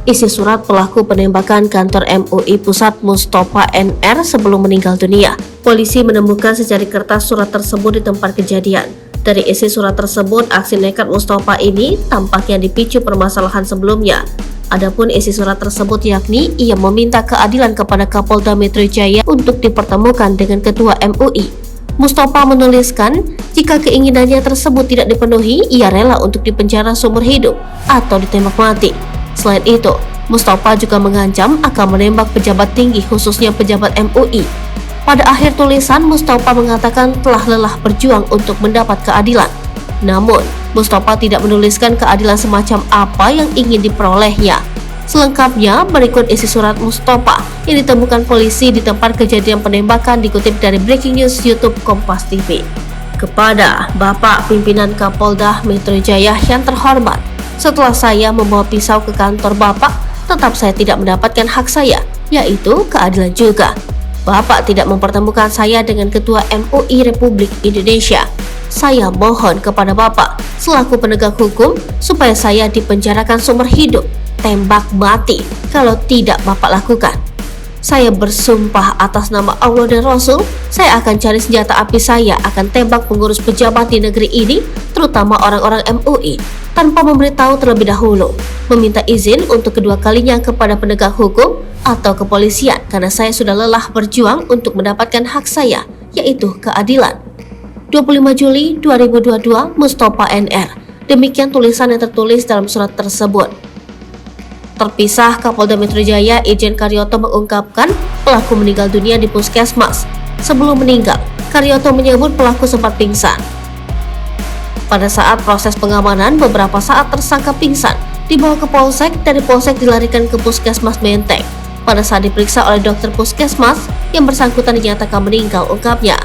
Isi surat pelaku penembakan kantor MUI Pusat Mustofa NR sebelum meninggal dunia. Polisi menemukan secari kertas surat tersebut di tempat kejadian. Dari isi surat tersebut, aksi nekat Mustofa ini tampaknya dipicu permasalahan sebelumnya. Adapun isi surat tersebut yakni ia meminta keadilan kepada Kapolda Metro Jaya untuk dipertemukan dengan Ketua MUI. Mustofa menuliskan, jika keinginannya tersebut tidak dipenuhi, ia rela untuk dipenjara seumur hidup atau ditembak mati. Selain itu, Mustofa juga mengancam akan menembak pejabat tinggi khususnya pejabat MUI. Pada akhir tulisan, Mustofa mengatakan telah lelah berjuang untuk mendapat keadilan. Namun, Mustofa tidak menuliskan keadilan semacam apa yang ingin diperolehnya. Selengkapnya, berikut isi surat Mustofa yang ditemukan polisi di tempat kejadian penembakan dikutip dari Breaking News YouTube Kompas TV. Kepada Bapak Pimpinan Kapolda Metro Jaya yang terhormat, setelah saya membawa pisau ke kantor Bapak, tetap saya tidak mendapatkan hak saya, yaitu keadilan juga. Bapak tidak mempertemukan saya dengan Ketua MUI Republik Indonesia. Saya mohon kepada Bapak, selaku penegak hukum, supaya saya dipenjarakan seumur hidup, tembak mati, kalau tidak Bapak lakukan. Saya bersumpah atas nama Allah dan Rasul, saya akan cari senjata api, saya akan tembak pengurus pejabat di negeri ini, terutama orang-orang MUI, tanpa memberitahu terlebih dahulu, meminta izin untuk kedua kalinya kepada penegak hukum atau kepolisian karena saya sudah lelah berjuang untuk mendapatkan hak saya, yaitu keadilan. 25 Juli 2022, Mustofa NR. Demikian tulisan yang tertulis dalam surat tersebut. Terpisah, Kapolda Metro Jaya Irjen Karyoto mengungkapkan pelaku meninggal dunia di puskesmas. Sebelum meninggal, Karyoto menyebut pelaku sempat pingsan. Pada saat proses pengamanan, beberapa saat tersangka pingsan, dibawa ke polsek, dari polsek dilarikan ke puskesmas Menteng. Pada saat diperiksa oleh dokter puskesmas, yang bersangkutan dinyatakan meninggal, ungkapnya.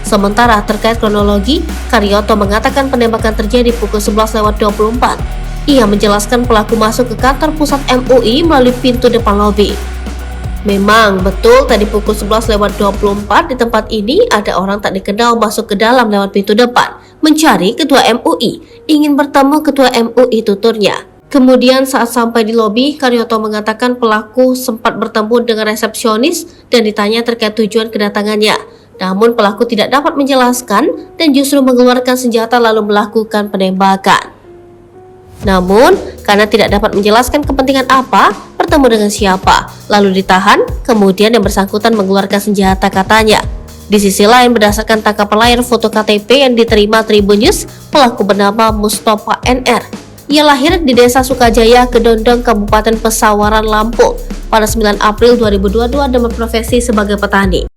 Sementara terkait kronologi, Karyoto mengatakan penembakan terjadi pukul 11.24. Ia menjelaskan pelaku masuk ke kantor pusat MUI melalui pintu depan lobi. Memang betul tadi pukul 11.24 di tempat ini ada orang tak dikenal masuk ke dalam lewat pintu depan, mencari Ketua MUI, ingin bertemu Ketua MUI, tuturnya. Kemudian saat sampai di lobi, Karyoto mengatakan pelaku sempat bertemu dengan resepsionis dan ditanya terkait tujuan kedatangannya. Namun pelaku tidak dapat menjelaskan dan justru mengeluarkan senjata lalu melakukan penembakan. Namun, karena tidak dapat menjelaskan kepentingan apa, bertemu dengan siapa, lalu ditahan, kemudian yang bersangkutan mengeluarkan senjata, katanya. Di sisi lain, berdasarkan tangkapan layar foto KTP yang diterima Tribun News, pelaku bernama Mustofa NR. Ia lahir di Desa Sukajaya, Kedondong, Kabupaten Pesawaran, Lampung pada 9 April 2022 dan berprofesi sebagai petani.